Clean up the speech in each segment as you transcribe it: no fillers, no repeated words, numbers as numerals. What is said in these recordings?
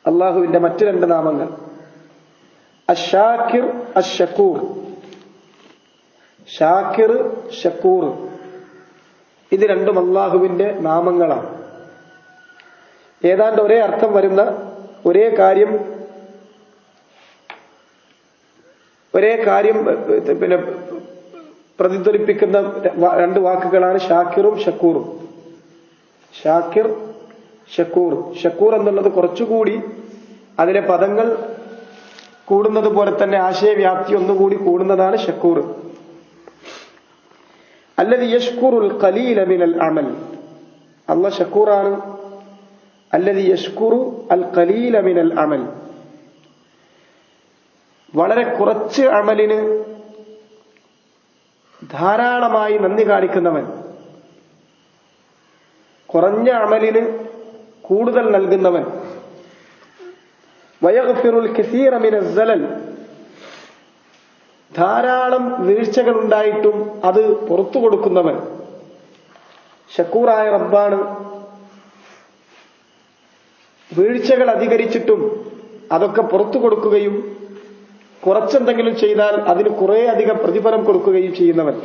അള്ളാഹുവിന്റെ മറ്റു രണ്ട് നാമങ്ങൾ അഷാക്കിർ അഷക്കൂർ. ഷാക്കിർ, ഷക്കൂർ ഇത് രണ്ടും അള്ളാഹുവിന്റെ നാമങ്ങളാണ്. ഏതാണ്ട് ഒരേ അർത്ഥം വരുന്ന ഒരേ കാര്യം പിന്നെ പ്രതിധ്വനിപ്പിക്കുന്ന രണ്ട് വാക്കുകളാണ് ഷാക്കിറും ഷക്കൂറും. ഷാക്കിർ, ഷക്കൂർ. ഷക്കൂർ എന്നുള്ളത് കുറച്ചുകൂടി അതിലെ പദങ്ങൾ കൂടുന്നത് പോലെ തന്നെ ആശയവ്യാപ്തി ഒന്നുകൂടി കൂടുന്നതാണ് ഷക്കൂർ. അല്ലദി യഷ്കുറുൽ ഖലീല മിനൽ അമൽ. അല്ലാഹ് ഷക്കൂറാണ്. അല്ലദി യഷ്കുറു അൽ ഖലീല മിനൽ അമൽ. വളരെ കുറച്ച് അമലിന് ധാരാളമായി നന്ദി കാണിക്കുന്നവൻ, കുറഞ്ഞ അമലിന് കൂടുതൽ നൽകുന്നവൻ. വയഗ്ഫിറുൽ കസീറ മിനൽ സലൽ. ധാരാളം വീഴ്ചകൾ ഉണ്ടായിട്ടും അത് പുറത്തു കൊടുക്കുന്നവൻ. ഷക്കൂറായ റബ്ബാണ്. വീഴ്ചകൾ അധികരിച്ചിട്ടും അതൊക്കെ പുറത്തു കൊടുക്കുകയും കുറച്ചെന്തെങ്കിലും ചെയ്താൽ അതിന് കുറെ അധികം പ്രതിഫലം കൊടുക്കുകയും ചെയ്യുന്നവൻ.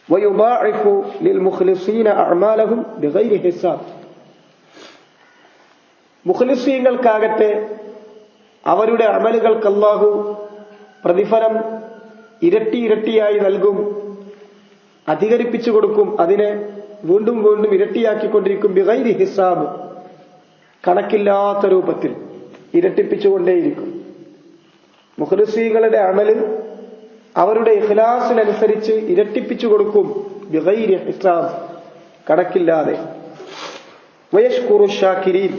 വയുദാഇഫു ലിൽ മുഖ്ലിസീന അഅമാലഹും ബിഗൈരി ഹിസാബ്. മുഖ്ലിസീങ്ങൾക്കാകട്ടെ അവരുടെ അമലുകൾക്ക് അല്ലാഹു പ്രതിഫലം ഇരട്ടി ഇരട്ടിയായി നൽകും, അധികരിപ്പിച്ചു കൊടുക്കും. അതിനെ വീണ്ടും വീണ്ടും ഇരട്ടിയാക്കിക്കൊണ്ടിരിക്കും. ബിഗൈരി ഹിസാബ്, കണക്കില്ലാത്ത രൂപത്തിൽ ഇരട്ടിപ്പിച്ചുകൊണ്ടേയിരിക്കും. മുഖ്ലിസീങ്ങളുടെ അമല് അവരുടെ ഇഖ്ലാസിനനുസരിച്ച് ഇരട്ടിപ്പിച്ചു കൊടുക്കും. ബിഗൈരി ഹിസാബ്, കണക്കില്ലാതെ. വയഷ്കുറു ഷാക്കിരീൻ.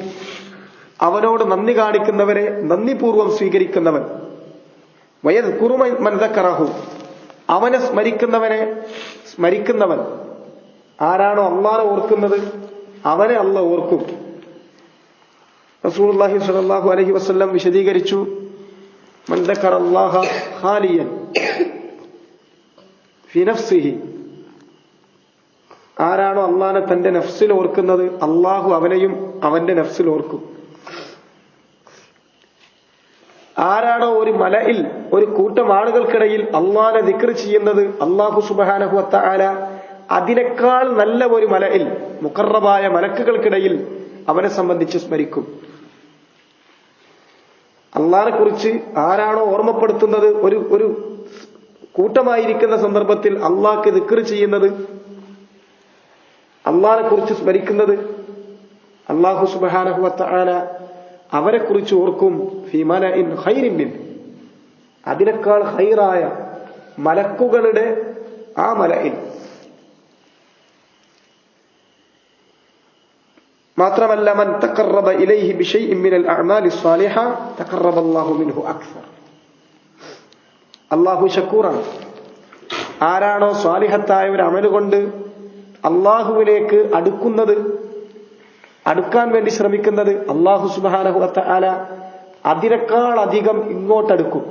അവനോട് നന്ദി കാണിക്കുന്നവരെ നന്ദിപൂർവം സ്വീകരിക്കുന്നവൻ. വയദ്കുറു മൻ ദക്കറഹു. അവനെ സ്മരിക്കുന്നവൻ. ആരാണോ അല്ലാഹനെ ഓർക്കുന്നത് അവനെ അല്ലാഹ് ഓർക്കും. റസൂലുള്ളാഹി സ്വല്ലല്ലാഹു അലൈഹി വസല്ലം വിശദീകരിച്ചു, മൻ ദക്കറല്ലാഹ ഖാലിയൻ ഫി നഫ്സിഹി. ആരാണോ അല്ലാഹനെ തന്റെ നഫ്സിൽ ഓർക്കുന്നത് അല്ലാഹു അവനെയും അവന്റെ നഫ്സിൽ ഓർക്കും. ആരാണോ ഒരു മലയിൽ, ഒരു കൂട്ടം ആളുകൾക്കിടയിൽ അല്ലാഹനെ ദിക്ർ ചെയ്യുന്നത് അല്ലാഹു സുബ്ഹാനഹു വ തആല അതിനേക്കാൾ നല്ല ഒരു മലയിൽ, മുഖറബായ മലക്കുകൾക്കിടയിൽ അവനെ സംബന്ധിച്ച് സ്മരിക്കും. അല്ലാഹനെ കുറിച്ച് ആരാണോ ഓർമ്മപ്പെടുത്തുന്നത്, ഒരു കൂട്ടമായിരിക്കുന്ന സന്ദർഭത്തിൽ അല്ലാഹ്ക്ക് ദിക്ർ ചെയ്യുന്നത്, അല്ലാഹനെ കുറിച്ച് സ്മരിക്കുന്നത്, അല്ലാഹു സുബ്ഹാനഹു വ തആല അവരെ കുറിച്ച് ഓർക്കും. ഫീ മലഇൻ ഖൈറിൻ മിൻ. അതിനേക്കാൾ ഖൈറായ മലക്കുകളുടെ ആ മലയിൽ. മാത്രമല്ല, മൻ തഖറബ ഇലൈഹി ബിശൈഇൻ മിനൽ അഅമാലി സ്വാലിഹ തഖറബ അല്ലാഹു മിൻഹു അക്സർ. അല്ലാഹു ശക്കൂറാണ്. ആരാണോ സ്വാലിഹത്തായ ഒരു അമല് കൊണ്ട് അല്ലാഹുവിലേക്ക് അടുക്കാൻ വേണ്ടി ശ്രമിക്കുന്നത് അല്ലാഹു സുബ്ഹാനഹു വ തആല അതിനേക്കാൾ അധികം ഇങ്ങോട്ടടുക്കും.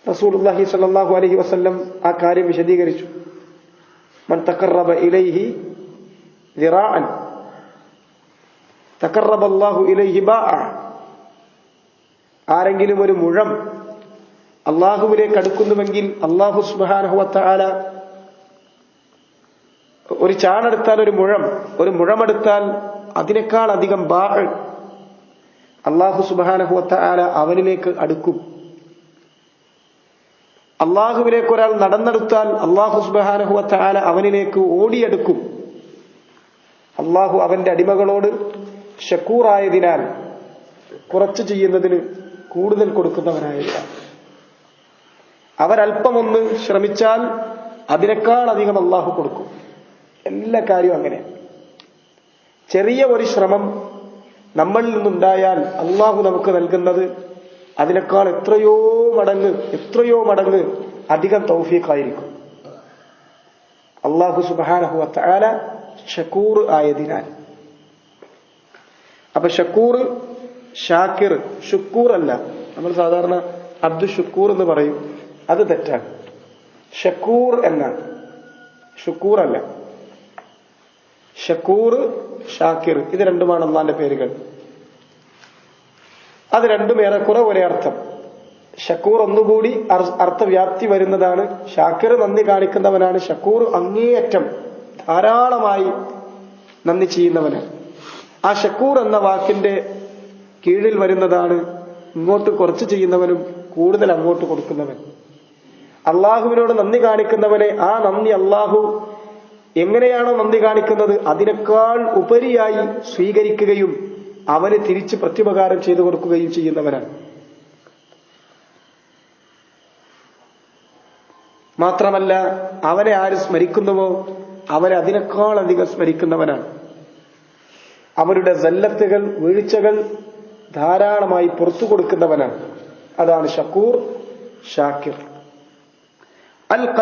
റസൂലുള്ളാഹി സ്വല്ലല്ലാഹു അലൈഹി വസല്ലം ആ കാര്യം വിശദീകരിച്ചു. മൻ തഖറബ ഇലൈഹി ദിറാഅൻ തഖറബ അല്ലാഹു ഇലൈഹി ബാഅ. ആരെങ്കിലും ഒരു മുഴം അല്ലാഹുവിലേക്ക് അടുക്കുന്നുവെങ്കിൽ അല്ലാഹു സുബ്ഹാനഹു വ തആല ഒരു ചാണെടുത്താൽ, ഒരു മുഴമെടുത്താൽ അതിനേക്കാൾ അധികം ബാഅ് അല്ലാഹു സുബ്ഹാനഹു വ തആല അവനിലേക്ക് അടുക്കും. അല്ലാഹുവിലേക്ക് ഒരാൾ നടന്നെടുത്താൽ അല്ലാഹു സുബ്ഹാനഹു വ തആല അവനിലേക്ക് ഓടിയെടുക്കും. അല്ലാഹു അവന്റെ അടിമകളോട് ശക്കൂറായതിനാൽ, കുറച്ച് ചെയ്യുന്നതിന് കൂടുതൽ കൊടുക്കുന്നവനായതിനാൽ, അവരൽപ്പമൊന്ന് ശ്രമിച്ചാൽ അതിനേക്കാൾ അധികം അല്ലാഹു കൊടുക്കും. എല്ലാ കാര്യവും അങ്ങനെ. ചെറിയ ഒരു ശ്രമം നമ്മളിൽ നിന്നുണ്ടായാൽ അല്ലാഹു നമുക്ക് നൽകുന്നത് അതിനേക്കാൾ എത്രയോ മടങ്ങ് അധികം തൗഫീഖായിരിക്കും. അല്ലാഹു സുബ്ഹാനഹു വ തആല ഷക്കൂർ ആയതിനാൽ. അപ്പൊ ഷക്കൂർ, ഷാക്കിർ, ഷുക്കൂർ അല്ല. നമ്മൾ സാധാരണ അബ്ദു ഷുക്കൂർ എന്ന് പറയും, അത് തെറ്റാണ്. ഷക്കൂർ എന്നാണ്, ഷുക്കൂർ അല്ല. ഷക്കൂർ, ഷാക്കിർ, ഇത് രണ്ടുമാണ് അള്ളാന്റെ പേരുകൾ. അത് രണ്ടും ഏറെക്കുറെ ഒരേ അർത്ഥം. ഷക്കൂർ ഒന്നുകൂടി അർത്ഥവ്യാപ്തി വരുന്നതാണ്. ഷാക്കിർ നന്ദി കാണിക്കുന്നവനാണ്. ഷക്കൂർ അങ്ങേയറ്റം ധാരാളമായി നന്ദി ചെയ്യുന്നവനാണ്. ആ ഷക്കൂർ എന്ന വാക്കിന്റെ കീഴിൽ വരുന്നതാണ് ഇങ്ങോട്ട് കുറച്ച് ചെയ്യുന്നവനും കൂടുതൽ അങ്ങോട്ട് കൊടുക്കുന്നവൻ. അള്ളാഹുവിനോട് നന്ദി കാണിക്കുന്നവനെ ആ നന്ദി അള്ളാഹു എങ്ങനെയാണോ നന്ദി കാണിക്കുന്നത് അതിനേക്കാൾ ഉപരിയായി സ്വീകരിക്കുകയും അവന് തിരിച്ച് പ്രത്യുപകാരം ചെയ്തു കൊടുക്കുകയും ചെയ്യുന്നവനാണ്. മാത്രമല്ല അവനെ ആര് സ്മരിക്കുന്നുവോ അവനെ അതിനേക്കാൾ അധികം സ്മരിക്കുന്നവനാണ്. അവരുടെ സല്ലത്തുകൾ, വീഴ്ചകൾ ധാരാളമായി പുറത്തു കൊടുക്കുന്നവനാണ്. അതാണ് ഷക്കൂർ, ഷാക്കിർ. അൽ